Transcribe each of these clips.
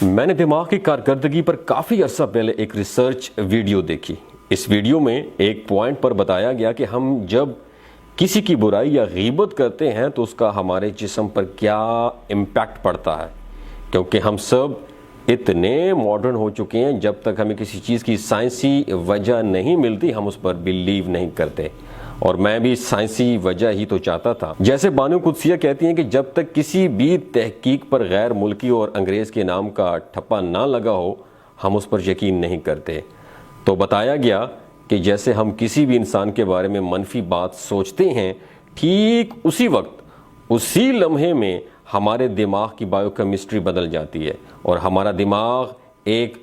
میں نے دماغ کی کارکردگی پر کافی عرصہ پہلے ایک ریسرچ ویڈیو دیکھی۔ اس ویڈیو میں ایک پوائنٹ پر بتایا گیا کہ ہم جب کسی کی برائی یا غیبت کرتے ہیں تو اس کا ہمارے جسم پر کیا امپیکٹ پڑتا ہے، کیونکہ ہم سب اتنے ماڈرن ہو چکے ہیں، جب تک ہمیں کسی چیز کی سائنسی وجہ نہیں ملتی ہم اس پر بلیو نہیں کرتے، اور میں بھی سائنسی وجہ ہی تو چاہتا تھا۔ جیسے بانو قدسیہ کہتی ہیں کہ جب تک کسی بھی تحقیق پر غیر ملکی اور انگریز کے نام کا ٹھپا نہ لگا ہو ہم اس پر یقین نہیں کرتے۔ تو بتایا گیا کہ جیسے ہم کسی بھی انسان کے بارے میں منفی بات سوچتے ہیں، ٹھیک اسی وقت اسی لمحے میں ہمارے دماغ کی بائیو کیمسٹری بدل جاتی ہے اور ہمارا دماغ ایک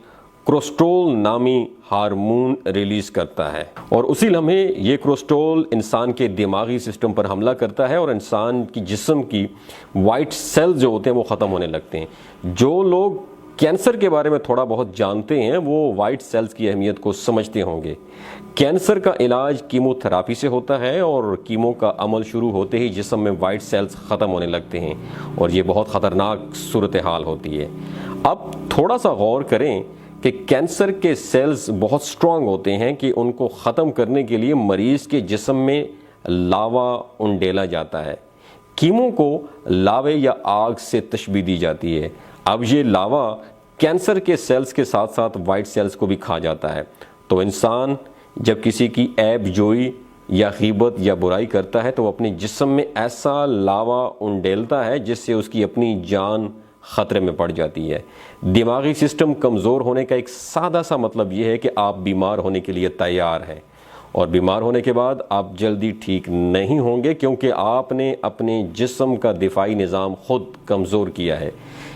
کورٹیزول نامی ہارمون ریلیز کرتا ہے، اور اسی لمحے یہ کورٹیزول انسان کے دماغی سسٹم پر حملہ کرتا ہے اور انسان کی جسم کی وائٹ سیلز جو ہوتے ہیں وہ ختم ہونے لگتے ہیں۔ جو لوگ کینسر کے بارے میں تھوڑا بہت جانتے ہیں وہ وائٹ سیلز کی اہمیت کو سمجھتے ہوں گے۔ کینسر کا علاج کیمو تھراپی سے ہوتا ہے، اور کیمو کا عمل شروع ہوتے ہی جسم میں وائٹ سیلز ختم ہونے لگتے ہیں، اور یہ بہت خطرناک صورتحال ہوتی ہے۔ اب تھوڑا سا غور کریں کہ کینسر کے سیلز بہت سٹرونگ ہوتے ہیں کہ ان کو ختم کرنے کے لیے مریض کے جسم میں لاوا انڈیلا جاتا ہے۔ کیمو کو لاوے یا آگ سے تشبیہ دی جاتی ہے۔ اب یہ لاوا کینسر کے سیلز کے ساتھ ساتھ وائٹ سیلز کو بھی کھا جاتا ہے۔ تو انسان جب کسی کی عیب جوئی یا غیبت یا برائی کرتا ہے تو وہ اپنے جسم میں ایسا لاوا انڈیلتا ہے جس سے اس کی اپنی جان خطرے میں پڑ جاتی ہے۔ دماغی سسٹم کمزور ہونے کا ایک سادہ سا مطلب یہ ہے کہ آپ بیمار ہونے کے لیے تیار ہیں، اور بیمار ہونے کے بعد آپ جلدی ٹھیک نہیں ہوں گے، کیونکہ آپ نے اپنے جسم کا دفاعی نظام خود کمزور کیا ہے،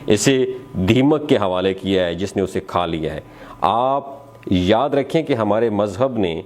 اسے دیمک کے حوالے کیا ہے جس نے اسے کھا لیا ہے۔ آپ یاد رکھیں کہ ہمارے مذہب نے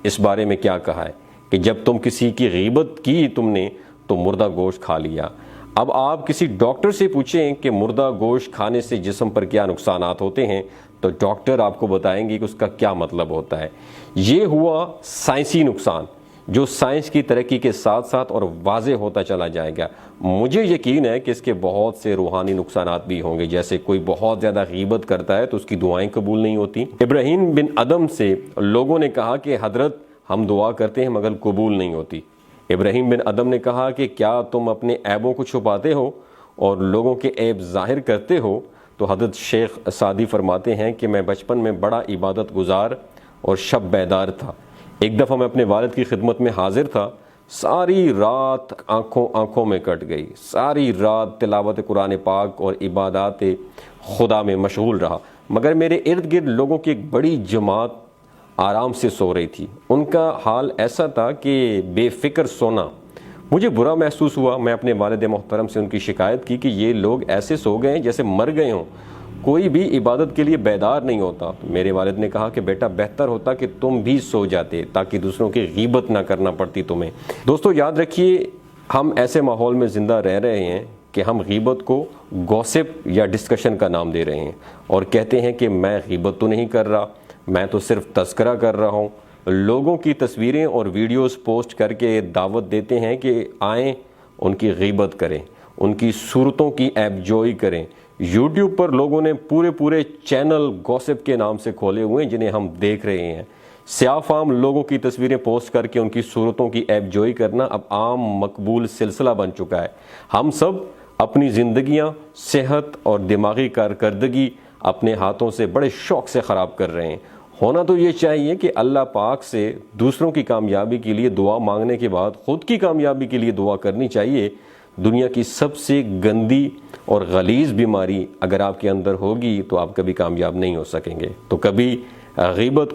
اس بارے میں کیا کہا ہے کہ جب تم کسی کی غیبت کی تم نے تو مردہ گوشت کھا لیا۔ اب آپ کسی ڈاکٹر سے پوچھیں کہ مردہ گوشت کھانے سے جسم پر کیا نقصانات ہوتے ہیں تو ڈاکٹر آپ کو بتائیں گے کہ اس کا کیا مطلب ہوتا ہے۔ یہ ہوا سائنسی نقصان جو سائنس کی ترقی کے ساتھ ساتھ اور واضح ہوتا چلا جائے گا۔ مجھے یقین ہے کہ اس کے بہت سے روحانی نقصانات بھی ہوں گے، جیسے کوئی بہت زیادہ غیبت کرتا ہے تو اس کی دعائیں قبول نہیں ہوتی۔ ابراہیم بن ادم سے لوگوں نے کہا کہ حضرت ہم دعا کرتے ہیں مگر قبول نہیں ہوتی۔ ابراہیم بن ادم نے کہا کہ کیا تم اپنے عیبوں کو چھپاتے ہو اور لوگوں کے عیب ظاہر کرتے ہو؟ تو حضرت شیخ سعدی فرماتے ہیں کہ میں بچپن میں بڑا عبادت گزار اور شب بیدار تھا۔ ایک دفعہ میں اپنے والد کی خدمت میں حاضر تھا، ساری رات آنکھوں میں کٹ گئی، ساری رات تلاوت قرآن پاک اور عبادات خدا میں مشغول رہا، مگر میرے ارد گرد لوگوں کی ایک بڑی جماعت آرام سے سو رہی تھی۔ ان کا حال ایسا تھا کہ بے فکر سونا۔ مجھے برا محسوس ہوا۔ میں اپنے والد محترم سے ان کی شکایت کی کہ یہ لوگ ایسے سو گئے ہیں جیسے مر گئے ہوں، کوئی بھی عبادت کے لیے بیدار نہیں ہوتا۔ میرے والد نے کہا کہ بیٹا بہتر ہوتا کہ تم بھی سو جاتے تاکہ دوسروں کی غیبت نہ کرنا پڑتی تمہیں۔ دوستو یاد رکھیے ہم ایسے ماحول میں زندہ رہ رہے ہیں کہ ہم غیبت کو گوسپ یا ڈسکشن کا نام دے رہے ہیں اور کہتے ہیں کہ میں غیبت تو نہیں کر رہا، میں تو صرف تذکرہ کر رہا ہوں۔ لوگوں کی تصویریں اور ویڈیوز پوسٹ کر کے دعوت دیتے ہیں کہ آئیں ان کی غیبت کریں، ان کی صورتوں کی عیب جوئی کریں۔ یوٹیوب پر لوگوں نے پورے چینل گوسپ کے نام سے کھولے ہوئے ہیں جنہیں ہم دیکھ رہے ہیں۔ سیاہ فام لوگوں کی تصویریں پوسٹ کر کے ان کی صورتوں کی عیب جوئی کرنا اب عام مقبول سلسلہ بن چکا ہے۔ ہم سب اپنی زندگیاں، صحت اور دماغی کارکردگی اپنے ہاتھوں سے بڑے شوق سے خراب کر رہے ہیں۔ ہونا تو یہ چاہیے کہ اللہ پاک سے دوسروں کی کامیابی کے لیے دعا مانگنے کے بعد خود کی کامیابی کے لیے دعا کرنی چاہیے۔ دنیا کی سب سے گندی اور غلیظ بیماری اگر آپ کے اندر ہوگی تو آپ کبھی کامیاب نہیں ہو سکیں گے۔ تو کبھی غیبت